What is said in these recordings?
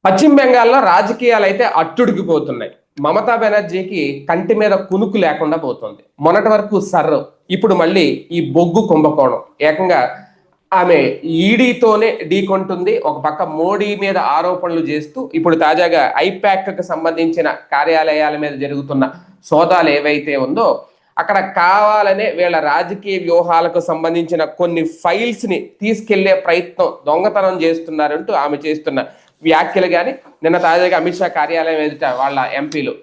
పశ్చిమ బెంగాల్లో రాజకీయాలు అయితే అట్టుడికిపోతున్నాయి. మమతా బెనర్జీకి కంటి మీద కునుకు లేకుండా పోతుంది. మొన్నటి వరకు సర్రు, ఇప్పుడు మళ్ళీ ఈ బొగ్గు కుంభకోణం. ఏకంగా ఆమె ఈడీతోనే ఢీకొంటుంది. ఒక పక్క మోడీ మీద ఆరోపణలు చేస్తూ ఇప్పుడు తాజాగా ఐపాక్ కు సంబంధించిన కార్యాలయాల మీద జరుగుతున్న సోదాలు ఏవైతే ఉందో అక్కడ కావాలనే వీళ్ళ రాజకీయ వ్యూహాలకు సంబంధించిన కొన్ని ఫైల్స్ ని తీసుకెళ్లే ప్రయత్నం, దొంగతనం చేస్తున్నారంటూ ఆమె చేస్తున్న వ్యాఖ్యలు. కానీ నిన్న తాజాగా అమిత్ షా కార్యాలయం ఎదుట వాళ్ళ ఎంపీలు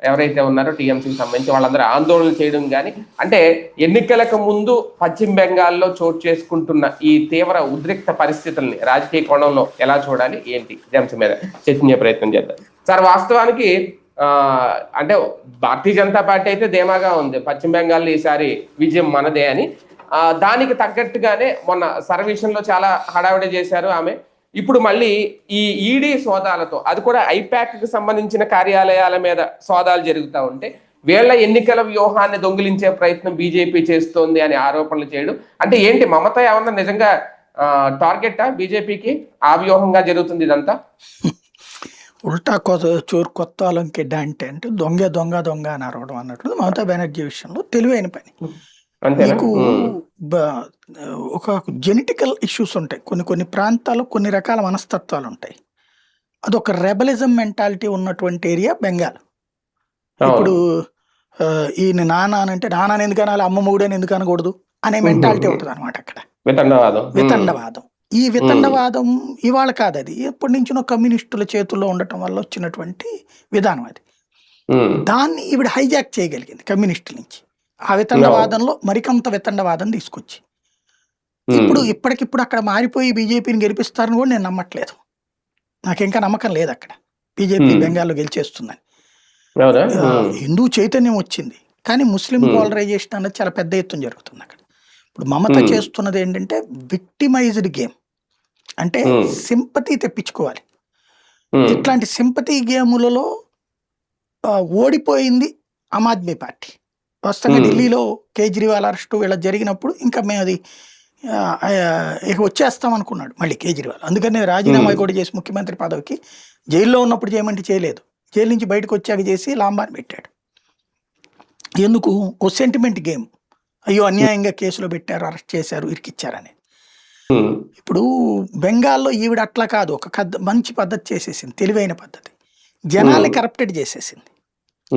ఎవరైతే ఉన్నారో టీఎంసీకి సంబంధించి వాళ్ళందరూ ఆందోళన చేయడం కానీ, అంటే ఎన్నికలకు ముందు పశ్చిమ బెంగాల్లో చోటు చేసుకుంటున్న ఈ తీవ్ర ఉద్రిక్త పరిస్థితుల్ని రాజకీయ కోణంలో ఎలా చూడాలి, ఏంటి అంశం మీద చర్చించే ప్రయత్నం చేద్దాం. సార్, వాస్తవానికి అంటే భారతీయ జనతా పార్టీ అయితే ధీమాగా ఉంది పశ్చిమ బెంగాల్లో ఈసారి విజయం మనదే అని. దానికి తగ్గట్టుగానే మొన్న సర్వేషన్లో చాలా హడావిడి చేశారు ఆమె. ఇప్పుడు మళ్ళీ ఈ ఈడీ సోదాలతో, అది కూడా ఐపాక్ కి సంబంధించిన కార్యాలయాల మీద సోదాలు జరుగుతూ ఉంటే వీళ్ళ ఎన్నికల వ్యూహాన్ని దొంగిలించే ప్రయత్నం బీజేపీ చేస్తోంది అని ఆరోపణలు చేయడం. అంటే ఏంటి, మమత ఏమన్నా నిజంగా టార్గెటా బీజేపీకి? ఆ వ్యూహంగా జరుగుతుంది ఇదంతా? ఉల్టా చోరు కొత్త అలంకెడ్డ అంటే దొంగ దొంగ దొంగ అని అరవడం అన్నట్లు మమతా బెనర్జీ విషయంలో తెలివైన పని. మీకు ఒక జెనెటికల్ ఇష్యూస్ ఉంటాయి, కొన్ని ప్రాంతాలు కొన్ని రకాల మనస్తత్వాలు ఉంటాయి. అదొక రెబలిజం మెంటాలిటీ ఉన్నటువంటి ఏరియా బెంగాల్. ఇప్పుడు ఈయన నాన్న అంటే నాన్న ఎందుకు అనాలి, అమ్మ మొగుడని ఎందుకు అనకూడదు అనే మెంటాలిటీ ఉంటుంది అనమాట అక్కడ. వితండవాదం. ఈ వితండవాదం ఇవాళ కాదు, అది ఎప్పటి నుంచినో కమ్యూనిస్టుల చేతుల్లో ఉండటం వల్ల వచ్చినటువంటి విధానం అది. దాన్ని ఈవిడ హైజాక్ చేయగలిగింది కమ్యూనిస్టుల నుంచి. ఆ వితండవాదంలో మరికొంత వితండవాదం తీసుకొచ్చి ఇప్పుడు ఇప్పటికిప్పుడు అక్కడ మారిపోయి బీజేపీని గెలిపిస్తారని కూడా నేను నమ్మట్లేదు. నాకు ఇంకా నమ్మకం లేదు అక్కడ బీజేపీ బెంగాల్లో గెలిచేస్తుందని. హిందూ చైతన్యం వచ్చింది, కానీ ముస్లిం పోలరైజేషన్ అన్నది చాలా పెద్ద ఎత్తున జరుగుతుంది అక్కడ. ఇప్పుడు మమత చేస్తున్నది ఏంటంటే విక్టిమైజ్డ్ గేమ్, అంటే సింపతి తెప్పించుకోవాలి. ఇట్లాంటి సింపతి గేములలో ఓడిపోయింది ఆమ్ ఆద్మీ పార్టీ. వాస్తవంగా ఢిల్లీలో కేజ్రీవాల్ అరెస్టు వీళ్ళ జరిగినప్పుడు ఇంకా మేము అది ఇక వచ్చేస్తాం అనుకున్నాడు మళ్ళీ కేజ్రీవాల్. అందుకని రాజీనామా కూడా చేసి ముఖ్యమంత్రి పదవికి జైల్లో ఉన్నప్పుడు చేయమంటే చేయలేదు, జైలు నుంచి బయటకు వచ్చాక చేసి లాంబాన్ పెట్టాడు. ఎందుకు? ఓ సెంటిమెంట్ గేమ్. అయ్యో అన్యాయంగా కేసులో పెట్టారు, అరెస్ట్ చేశారు, ఇరికిచ్చారని. ఇప్పుడు బెంగాల్లో ఈవిడ అట్లా కాదు, ఒక మంచి పద్ధతి చేసేసింది, తెలివైన పద్ధతి. జనాల్ని కరప్టెడ్ చేసేసింది.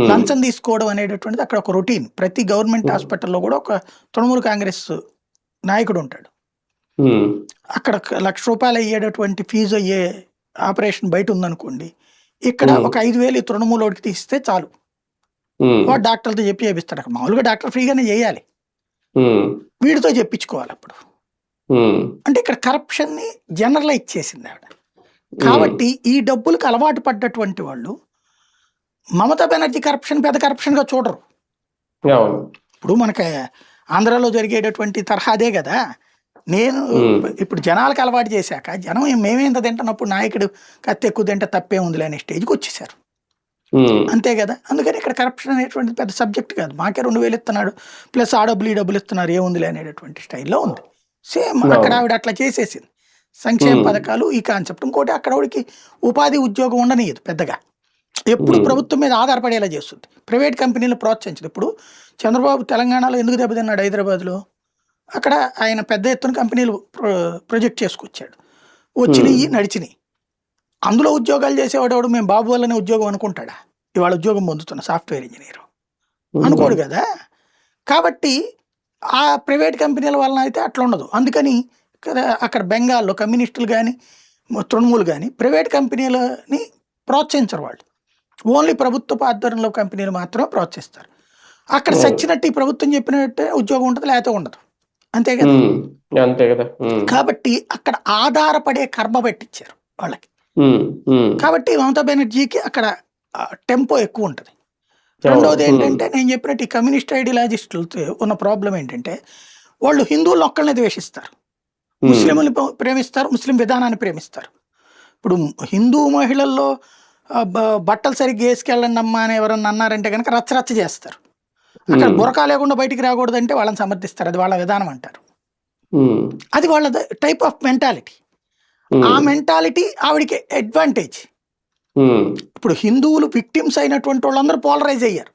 లంచం తీసుకోవడం అనేటటువంటిది అక్కడ ఒక రొటీన్. ప్రతి గవర్నమెంట్ హాస్పిటల్లో కూడా ఒక తృణమూల్ కాంగ్రెస్ నాయకుడు ఉంటాడు. అక్కడ ₹1,00,000 అయ్యేటటువంటి ఫీజు అయ్యే ఆపరేషన్ బయట ఉందనుకోండి, ఇక్కడ ఒక 5,000 తృణమూలోడికి తీస్తే చాలు, వాడు డాక్టర్లతో చెప్పి చేపిస్తాడు. అక్కడ మామూలుగా డాక్టర్ ఫ్రీగానే చేయాలి, వీడితో చెప్పించుకోవాలి అప్పుడు. అంటే ఇక్కడ కరప్షన్ ని జనరలైజ్ చేసింది ఆవిడ. కాబట్టి ఈ డబ్బులకు అలవాటు పడ్డటువంటి వాళ్ళు మమతా బెనర్జీ కరప్షన్ పెద్ద కరప్షన్ గా చూడరు. ఇప్పుడు మనకి ఆంధ్రాలో జరిగేటటువంటి తరహా అదే కదా. నేను ఇప్పుడు జనాలకు అలవాటు చేశాక జనం మేమేంత తింటున్నప్పుడు నాయకుడు కత్తి ఎక్కువ తింటే తప్పే ఉందిలే అనే స్టేజ్కి వచ్చేసారు, అంతే కదా. అందుకని ఇక్కడ కరప్షన్ అనేటువంటి పెద్ద సబ్జెక్ట్ కాదు. మాకే 2,000 ఇస్తున్నాడు ప్లస్ ఆ డబ్బులు ఈ డబ్బులు ఇస్తున్నారు, ఏముందిలే అనేటటువంటి స్టైల్లో ఉంది. సేమ్ అక్కడ ఆవిడ అట్లా చేసేసింది. సంక్షేమ పథకాలు ఈ కాన్సెప్ట్. ఇంకోటి అక్కడ ఆవిడకి ఉపాధి ఉద్యోగం ఉండనియదు పెద్దగా, ఎప్పుడు ప్రభుత్వం మీద ఆధారపడేలా చేస్తుంది. ప్రైవేట్ కంపెనీలు ప్రోత్సహించదు. ఇప్పుడు చంద్రబాబు తెలంగాణలో ఎందుకు దెబ్బతిన్నాడు? హైదరాబాద్లో అక్కడ ఆయన పెద్ద ఎత్తున కంపెనీలు ప్రొజెక్ట్ చేసుకొచ్చాడు, వచ్చినాయి నడిచినాయి. అందులో ఉద్యోగాలు చేసేవాడు మేము బాబు వల్లనే ఉద్యోగం అనుకుంటాడా? ఇవాళ ఉద్యోగం పొందుతున్న సాఫ్ట్వేర్ ఇంజనీరు అనుకోడు కదా. కాబట్టి ఆ ప్రైవేట్ కంపెనీల వలన అయితే అట్లా ఉండదు. అందుకని అక్కడ బెంగాల్లో కమ్యూనిస్టులు కానీ తృణమూలు కానీ ప్రైవేట్ కంపెనీలని ప్రోత్సహించరు. వాళ్ళు ఓన్లీ ప్రభుత్వ ఆధ్వర్యంలో కంపెనీలు మాత్రమే ప్రోత్సహిస్తారు. అక్కడ సచ్చినట్టు ఈ ప్రభుత్వం చెప్పినట్టే ఉద్యోగం ఉంటుంది, లేకపోతే ఉండదు, అంతే కదా. కాబట్టి అక్కడ ఆధారపడే కర్మ పెట్టించారు వాళ్ళకి. కాబట్టి మమతా బెనర్జీకి అక్కడ టెంపో ఎక్కువ ఉంటుంది. రెండవది ఏంటంటే నేను చెప్పినట్టు ఈ కమ్యూనిస్ట్ ఐడియాలజిస్టులతో ఉన్న ప్రాబ్లం ఏంటంటే వాళ్ళు హిందువులను ఒక్కళ్ళని ద్వేషిస్తారు, ముస్లింలు ప్రేమిస్తారు, ముస్లిం విధానాన్ని ప్రేమిస్తారు. ఇప్పుడు హిందూ మహిళల్లో బట్టలు సరిగ్గా వేసుకెళ్ళండి అమ్మా అని ఎవరన్నా అన్నారంటే కనుక రచ్చరచ్చ చేస్తారు. అక్కడ బురకా లేకుండా బయటికి రాకూడదంటే వాళ్ళని సమర్థిస్తారు, అది వాళ్ళ విధానం అంటారు. అది వాళ్ళ టైప్ ఆఫ్ మెంటాలిటీ. ఆ మెంటాలిటీ ఆవిడికి అడ్వాంటేజ్. ఇప్పుడు హిందువులు విక్టిమ్స్ అయినటువంటి వాళ్ళందరూ పోలరైజ్ అయ్యారు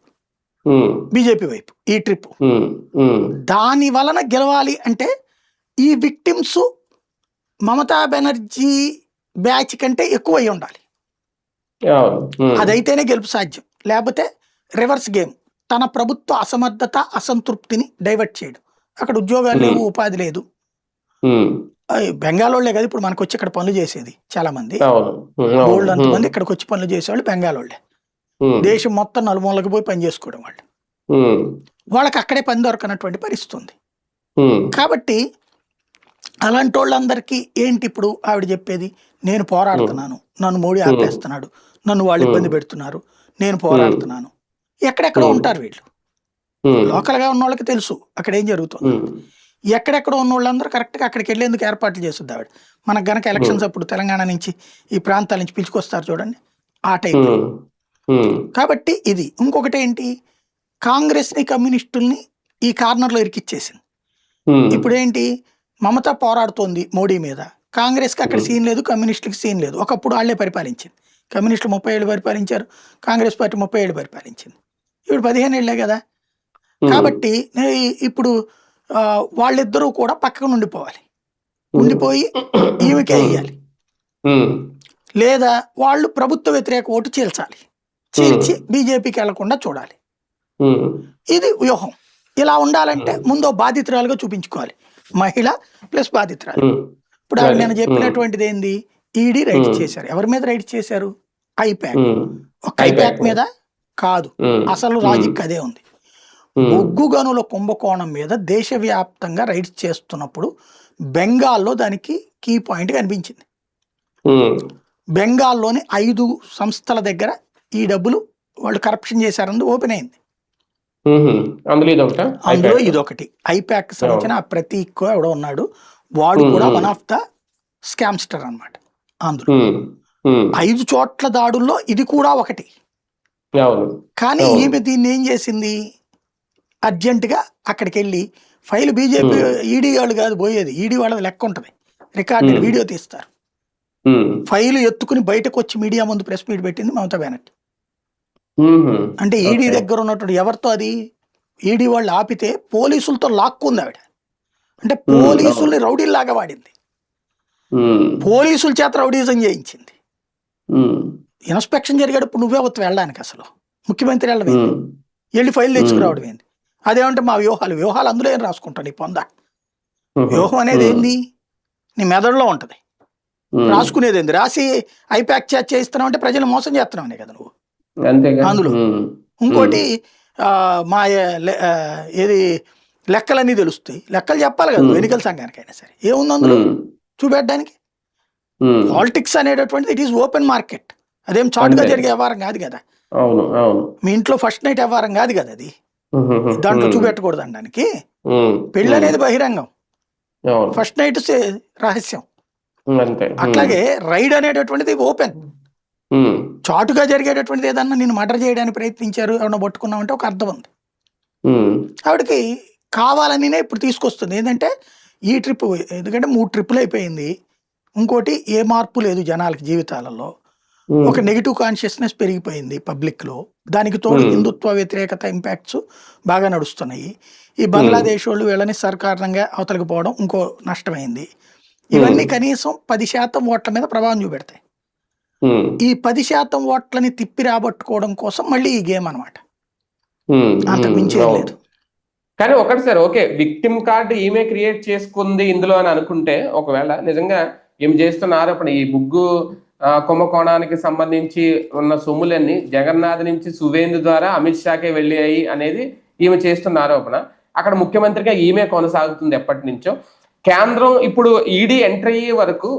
బీజేపీ వైపు ఈ ట్రిప్. దాని వలన గెలవాలి అంటే ఈ విక్టిమ్స్ మమతా బెనర్జీ బ్యాచ్ కంటే ఎక్కువ అయి ఉండాలి. అదైతేనే గెలుపు సాధ్యం. లేకపోతే రివర్స్ గేమ్, తన ప్రభుత్వ అసమర్థత అసంతృప్తిని డైవర్ట్ చేయడం. అక్కడ ఉద్యోగాలు లేవు, ఉపాధి లేదు. బెంగాలోళ్లే కదా ఇప్పుడు మనకు వచ్చి ఇక్కడ పనులు చేసేది చాలా మంది. గోల్డ్ అంతమంది ఇక్కడికి వచ్చి పనులు చేసేవాళ్ళు బెంగాలోళ్లే. దేశం మొత్తం నలుమూలకి పోయి పని చేసుకోవడం వాళ్ళు. వాళ్ళకి అక్కడే పని దొరకనటువంటి పరిస్థితి ఉంది. కాబట్టి అలాంటి వాళ్ళందరికీ ఏంటి ఇప్పుడు ఆవిడ చెప్పేది, నేను పోరాడుతున్నాను, నన్ను మోడీ ఆపేస్తున్నాడు, నన్ను వాళ్ళు ఇబ్బంది పెడుతున్నారు, నేను పోరాడుతున్నాను. ఎక్కడెక్కడ ఉంటారు వీళ్ళు, లోకల్ గా ఉన్న వాళ్ళకి తెలుసు అక్కడ ఏం జరుగుతుంది. ఎక్కడెక్కడ ఉన్న వాళ్ళందరూ కరెక్ట్గా అక్కడికి వెళ్ళేందుకు ఏర్పాట్లు చేస్తుంది ఆవిడ. మనకు గనక ఎలక్షన్స్ అప్పుడు తెలంగాణ నుంచి ఈ ప్రాంతాల నుంచి పిలుచుకొస్తారు చూడండి, ఆ టైప్. కాబట్టి ఇది ఇంకొకటి ఏంటి, కాంగ్రెస్ ని కమ్యూనిస్టుల్ని ఈ కార్నర్లో ఇరికిచ్చేసింది. ఇప్పుడు ఏంటి, మమత పోరాడుతోంది మోడీ మీద, కాంగ్రెస్ కి అక్కడ సీన్ లేదు, కమ్యూనిస్టులకి సీన్ లేదు. ఒకప్పుడు వాళ్లే పరిపాలించింది. కమ్యూనిస్టులు 30 ఏళ్ళు పరిపాలించారు, కాంగ్రెస్ పార్టీ 30 ఏళ్ళు పరిపాలించింది. ఇప్పుడు 15 ఏళ్లే కదా. కాబట్టి ఇప్పుడు వాళ్ళిద్దరూ కూడా పక్కకు ఉండిపోవాలి, ఉండిపోయి ఈమెకే వేయాలి, లేదా వాళ్ళు ప్రభుత్వ వ్యతిరేక ఓటు చీల్చాలి, చీల్చి బీజేపీకి వెళ్లకుండా చూడాలి. ఇది వ్యూహం. ఇలా ఉండాలంటే ముందు బాధితురాలుగా చూపించుకోవాలి, మహిళ ప్లస్ బాధితురాలు. ఇప్పుడు ఆవిడ నేను చెప్పినటువంటిది ఏంది, ఈడీ రైడ్ చేశారు. ఎవరి మీద రైడ్ చేశారు, ఐప్యాక్. ఒక ఐప్యాక్ మీద కాదు, అసలు లాజిక్ అదే ఉంది. బొగ్గు గనుల కుంభకోణం మీద దేశవ్యాప్తంగా రైడ్స్ చేస్తున్నప్పుడు బెంగాల్లో దానికి కీ పాయింట్ కనిపించింది. బెంగాల్లోని 5 సంస్థల దగ్గర ఈ డబ్బులు వాళ్ళు కరప్షన్ చేశారని ఓపెన్ అయింది. అందులో ఇదొకటి. ఐప్యాక్ సంబంధించిన ప్రతీక్ ఎవడో ఉన్నాడు, వాడు కూడా వన్ ఆఫ్ ద స్కామ్స్టర్ అన్నమాట. అందులో 5 చోట్ల దాడుల్లో ఇది కూడా ఒకటి. కానీ ఈమె దీన్ని ఏం చేసింది, అర్జెంటుగా అక్కడికి వెళ్ళి ఫైల్, బీజేపీ ఈడీ వాళ్ళు కాదు పోయేది, ఈడీ వాళ్ళది లెక్క ఉంటుంది, రికార్డెడ్ వీడియో తీస్తారు. ఫైలు ఎత్తుకుని బయటకు వచ్చి మీడియా ముందు ప్రెస్ మీట్ పెట్టింది మమతా బెనర్జీ. అంటే ఈడీ దగ్గర ఉన్నటువంటి ఎవరితో, అది ఈడీ వాళ్ళు ఆపితే పోలీసులతో లాక్కుంది ఆవిడ. అంటే పోలీసుల్ని రౌడీల్లాగా వాడింది, పోలీసుల చేత రౌడీజం చేయించింది. ఇన్స్పెక్షన్ జరిగేటప్పుడు నువ్వే వద్దు వెళ్ళడానికి, అసలు ముఖ్యమంత్రి వెళ్ళవేంది, వెళ్ళి ఫైల్ తెచ్చుకురావడం ఏంది. అదేమంటే మా వ్యూహాలు అందులో ఏం రాసుకుంటాను, నీ పొంద వ్యూహం అనేది ఏంది, నీ మెదడులో ఉంటది, రాసుకునేది ఏంది, రాసి ఐప్యాక్ చేస్తున్నావు అంటే ప్రజలు మోసం చేస్తున్నావు కదా నువ్వు అందులో. ఇంకోటి మా ఏది లెక్కలన్నీ తెలుస్తాయి, లెక్కలు చెప్పాలి కదా ఎన్నికల సంఘానికైనా సరే, ఏముంది అందులో చూపెట్టడానికి. పాలిటిక్స్ అనేటటువంటిది ఇట్ ఈస్ ఓపెన్ మార్కెట్, అదేం చాటుగా జరిగే వ్యవహారం కాదు కదా. మీ ఇంట్లో ఫస్ట్ నైట్ వ్యవహారం కాదు కదా అది, దాంట్లో చూపెట్టకూడదు అనడానికి. పెళ్ళి అనేది బహిరంగం, ఫస్ట్ నైట్ రహస్యం. అట్లాగే రైడ్ అనేటటువంటిది ఓపెన్, చాటుగా జరిగేటటువంటిది. ఏదన్నా నేను మర్డర్ చేయడానికి ప్రయత్నించారు, ఎవరన్నా పట్టుకున్నామంటే ఒక అర్థం ఉంది. ఆవిడకి కావాలనినే ఇప్పుడు తీసుకొస్తుంది ఏంటంటే ఈ ట్రిప్, ఎందుకంటే 3 ట్రిప్పులు అయిపోయింది. ఇంకోటి ఏ మార్పు లేదు జనాలకి జీవితాలలో, ఒక నెగిటివ్ కాన్షియస్నెస్ పెరిగిపోయింది పబ్లిక్ లో. దానికి తోడు హిందుత్వ వ్యతిరేకత ఇంపాక్ట్స్ బాగా నడుస్తున్నాయి. ఈ బంగ్లాదేశ్ వాళ్ళు వీళ్ళని సర్కారణంగా అవతలికి పోవడం ఇంకో నష్టమైంది. ఇవన్నీ కనీసం 10% ఓట్ల మీద ప్రభావం చూపెడతాయి. ఈ 10% ఓట్లని తిప్పి రాబట్టుకోవడం కోసం మళ్ళీ ఈ గేమ్ అనమాట, అంతకు మించి ఏం లేదు. కానీ ఒకటి సార్, ఓకే విక్టిమ్ కార్డు ఈమె క్రియేట్ చేసుకుంది ఇందులో అని అనుకుంటే, ఒకవేళ నిజంగా ఏం చేస్తున్న ఆరోపణ, ఈ బొగ్గు కుంభకోణానికి సంబంధించి ఉన్న సొమ్ములన్నీ జగన్నాథ్ నుంచి సువేందు ద్వారా అమిత్ షాకే వెళ్ళాయి అనేది ఈమె చేస్తున్న ఆరోపణ. అక్కడ ముఖ్యమంత్రిగా ఈమె కొనసాగుతుంది ఎప్పటి నుంచో. కేంద్రం ఇప్పుడు ఈడీ ఎంట్రీ అయ్యే వరకు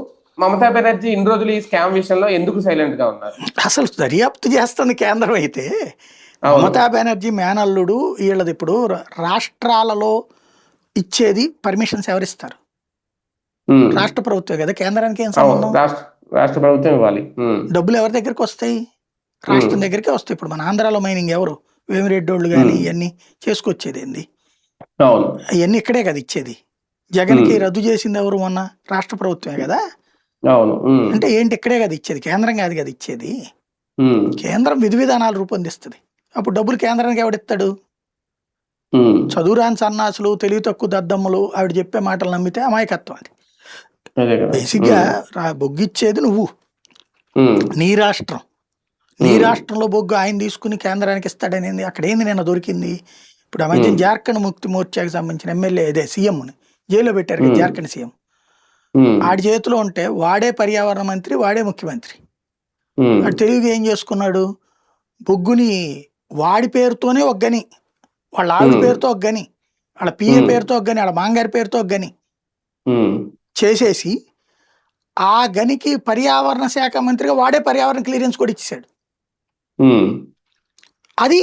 మమతా బెనర్జీ ఇన్ని రోజులు ఈ స్కామ్ విషయంలో ఎందుకు సైలెంట్ గా ఉన్నారు? అసలు దర్యాప్తు చేస్తుంది కేంద్రం అయితే, మమతా బెనర్జీ మేనల్లుడు వీళ్ళది. ఇప్పుడు రాష్ట్రాలలో ఇచ్చేది పర్మిషన్స్ ఎవరిస్తారు, రాష్ట్ర ప్రభుత్వం కదా, కేంద్రానికి ఏం సంబంధం, రాష్ట్ర ప్రభుత్వం ఇవ్వాలి. డబ్బులు ఎవరి దగ్గరికి వస్తాయి, రాష్ట్రం దగ్గరికే వస్తాయి. ఇప్పుడు మన ఆంధ్రాలో మైనింగ్ ఎవరు, వేమిరెడ్డి వాళ్ళు కానీ ఇవన్నీ చేసుకొచ్చేది ఏంది, అవన్నీ ఇక్కడే కదా ఇచ్చేది. జగన్కి రద్దు చేసింది ఎవరు, మొన్న రాష్ట్ర ప్రభుత్వమే కదా. అవును. అంటే ఏంటి, ఇక్కడే కదా ఇచ్చేది, కేంద్రం కాదు కదా ఇచ్చేది. ఉమ్, కేంద్రం విధి విధానాలు రూపొందిస్తుంది. అప్పుడు డబ్బులు కేంద్రానికి ఎవడిస్తాడు? ఉమ్, చదువురాని సన్నాసులు, తెలివి తక్కువ దద్దమ్మలు ఆవిడ చెప్పే మాటలు నమ్మితే అమాయకత్వం అది. అదే కదా. బేసిక్గా బొగ్గిచ్చేది నువ్వు, ఉమ్, నీ రాష్ట్రం. నీ ఉమ్, రాష్ట్రంలో బొగ్గు ఆయన తీసుకుని కేంద్రానికి ఇస్తాడనేది అక్కడ ఏంది నిన్న దొరికింది. ఇప్పుడు ఆ మధ్య ఉమ్, జార్ఖండ్ ముక్తి మోర్చాకి సంబంధించిన ఎమ్మెల్యే అదే సీఎంని జైల్లో పెట్టారు కదా, ఉమ్, జార్ఖండ్ సీఎం. ఉమ్, ఆడి చేతిలో ఉంటే వాడే పర్యావరణ మంత్రి, వాడే ముఖ్యమంత్రి. ఉమ్, వాడు తెలివిగా ఏం చేసుకున్నాడు, బొగ్గుని వాడి పేరుతోనే ఒక గని, వాళ్ళ ఆవిడ ఉమ్, పేరుతో ఒక గని, వాళ్ళ పిఏ ఉమ్, పేరుతో ఒక గని, వాళ్ళ మాంగారి పేరుతో ఒక గని ఉమ్, చేసేసి ఆ గనికి పర్యావరణ శాఖ మంత్రిగా వాడే పర్యావరణ క్లియరెన్స్ కూడా ఇచ్చేసాడు. ఉమ్, అది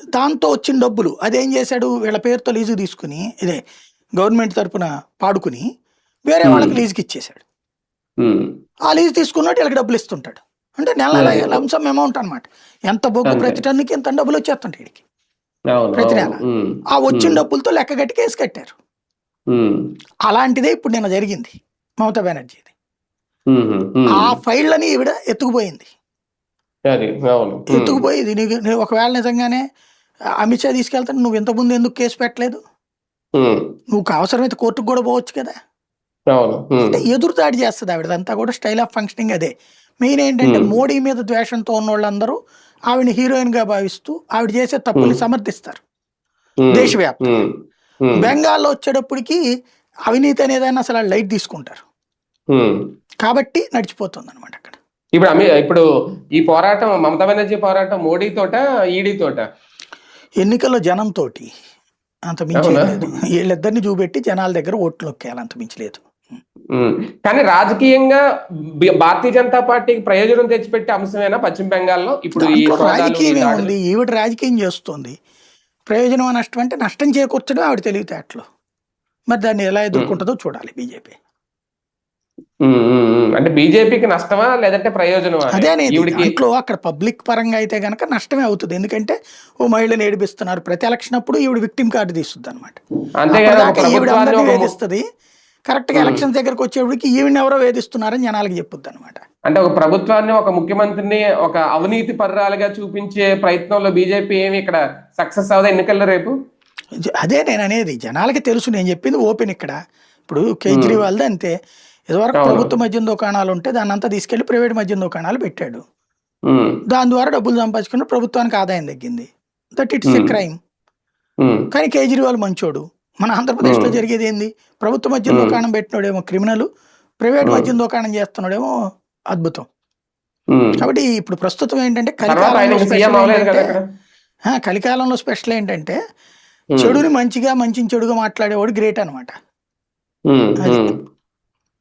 దాంతో వచ్చిన డబ్బులు అదేం చేశాడు, వీళ్ళ పేరుతో లీజు తీసుకుని, ఇదే గవర్నమెంట్ తరపున పాడుకుని వేరే ఉమ్, వాళ్ళకి లీజుకి ఇచ్చేశాడు. ఉమ్. ఆ లీజు తీసుకున్నట్టు వీళ్ళకి డబ్బులు ఇస్తుంటాడు. అంటే నెల అదే. లంసమ్ అమౌంట్ అనమాట. ఎంత బొగ్గు అంతే. ప్రతి టన్నుకి ఎంత డబ్బులు వచ్చేస్తుంటాయి వీడికి అవును. ప్రతి అవును. నెల. ఆ వచ్చిన డబ్బులతో లెక్క కట్టి కేసు కట్టారు. ఉమ్, అలాంటిదే ఇప్పుడు నిన్న జరిగింది మమతా బెనర్జీది. ఉమ్, ఉమ్. ఆ ఫైళ్ళని ఈవిడ ఎత్తుకుపోయింది. అది అవును. ఎత్తుకుపోయి ఇది నీకు ఒకవేళ నిజంగానే అమిత్ షా తీసుకెళ్తాను, నువ్వు ఇంతకుముందు ఎందుకు కేసు పెట్టలేదు, ఉమ్, నువ్వు అవసరమైతే కోర్టుకు కూడా పోవచ్చు కదా. అవును. అంటే ఎదురుదాడి చేస్తుంది ఆవిడదంతా కూడా, స్టైల్ ఆఫ్ ఫంక్షనింగ్ అదే. మెయిన్ ఏంటంటే ఉమ్, మోడీ మీద ద్వేషంతో ఉన్న వాళ్ళందరూ ఆవిడని హీరోయిన్గా భావిస్తూ ఆవిడ చేసే తప్పుల్ని ఉమ్, సమర్థిస్తారు ఉమ్, దేశవ్యాప్తంగా. ఉమ్, ఉమ్, బెంగాల్లో వచ్చేటప్పటికి అవినీతి అనేదాన్ని అసలు లైట్ తీసుకుంటారు. ఉమ్. కాబట్టి నడిచిపోతుంది అనమాట అక్కడ. ఇప్పుడు ఈ పోరాటం, మమతా బెనర్జీ పోరాటం మోడీ తోట, ఈడీ తోట? ఎన్నికల్లో జనంతో, అంత మించి ఏం అవునా? లేదు. వీళ్ళిద్దరిని చూపెట్టి జనాల దగ్గర ఓట్లు నొక్కేయాలి, అంత మించి లేదు. ఉమ్. కానీ రాజకీయంగా భారతీయ జనతా పార్టీకి ప్రయోజనం తెచ్చిపెట్టే అంశమేనా పశ్చిమ బెంగాల్లో ఇప్పుడు ఈ దాంట్లో సోదాలు, ఈ రాజకీయం దాడులు? ఏముంది, ఈవిడ రాజకీయం చేస్తుంది. ప్రయోజనం నష్టం అంటే నష్టం చేకూర్చడం ఆవిడ తెలివితేటలు. మరి దాన్ని ఎలా ఉమ్, ఎదుర్కొంటుందో చూడాలి బీజేపీ. అంటే బీజేపీకి నష్టమా లేదంటే ప్రయోజనమా అదే అనేది అనేది ఈవిడికి? దాంట్లో అక్కడ పబ్లిక్ పరంగా అయితే కనుక నష్టమే అవుతుంది. ఎందుకంటే ఓ మహిళను ఏడిపిస్తున్నారు, ప్రతి ఎలక్షన్ అప్పుడు ఈవిడ విక్టిమ్ కార్డు తీస్తుంది అనమాట. అంతేగాని ఒక అప్పటిదాకా ఈవిడ ప్రభుత్వాన్ని అందరినీ ఒక వేధిస్తుంది, కరెక్ట్గా ఉమ్, ఎలక్షన్స్ దగ్గరకు వచ్చేప్పటికి ఈవిడని ఎవరో వేధిస్తున్నారని జనాలకి చెప్పుద్ది అనమాట. అంటే ఒక ప్రభుత్వాన్ని, ఒక ముఖ్యమంత్రిని ఒక అవినీతి పర్రాలుగా చూపించే ప్రయత్నంలో బీజేపీ ఏమి ఇక్కడ సక్సెస్ అవ్వదా ఎన్నికల్లో రేపు? అదే నేను అనేది, జనాలకి తెలుసు, నేను చెప్పింది ఓపెన్ ఇక్కడ. ఇప్పుడు ఉమ్, కేజ్రీవాల్ది అంతే. ఇదివరకు అవును. ప్రభుత్వ మద్యం దుకాణాలు ఉంటే దాన్ని అంతా తీసుకెళ్లి ప్రైవేట్ మద్యం దుకాణాలు పెట్టాడు. ఉమ్, దాని ద్వారా డబ్బులు సంపాదించుకుని ప్రభుత్వానికి ఆదాయం తగ్గింది. That it's a um, crime. Um, కానీ కేజ్రీవాల్ మంచోడు. మన ఆంధ్రప్రదేశ్లో ఉమ్, జరిగేది ఏంది, ప్రభుత్వ మద్యం ఉమ్, దుకాణం పెట్టినోడేమో క్రిమినల్, ప్రైవేట్ ఉమ్, మద్యం దుకాణం చేస్తున్నాడేమో అద్భుతం. ఉమ్. కాబట్టి ఇప్పుడు ప్రస్తుతం ఏంటంటే తర్వాత ఆయన కలికాలంలో ఇంక సీఎం స్పెషల్ అవ్వలేదు కదా ఏంటంటే, అక్కడ. కలికాలంలో స్పెషల్ ఏంటంటే ఉమ్, చెడుని మంచిగా, మంచిని చెడుగా మాట్లాడేవాడు గ్రేట్ అనమాట. ఉమ్, అది. ఉమ్.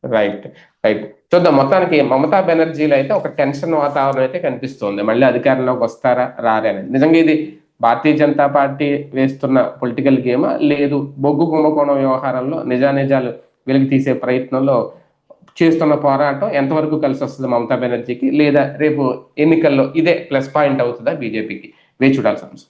రైట్. రైట్. చూద్దాం. మొత్తానికి మమతా బెనర్జీలో అయితే ఒక టెన్షన్ వాతావరణం అయితే కనిపిస్తోంది. మళ్ళీ అధికారంలోకి వస్తారా రారా అనేది. నిజంగా ఇది భారతీయ జనతా పార్టీ వేస్తున్న పొలిటికల్ గేమా, లేదు బొగ్గు కుంభకోణం వ్యవహారంలో నిజానిజాలు వెలికి తీసే ప్రయత్నంలో చేస్తున్న పోరాటం ఎంతవరకు కలిసి వస్తుంది మమతా బెనర్జీకి, లేదా రేపు ఎన్నికల్లో ఇదే ప్లస్ పాయింట్ అవుతుందా బీజేపీకి? వేచి చూడాల్సిన అంశం.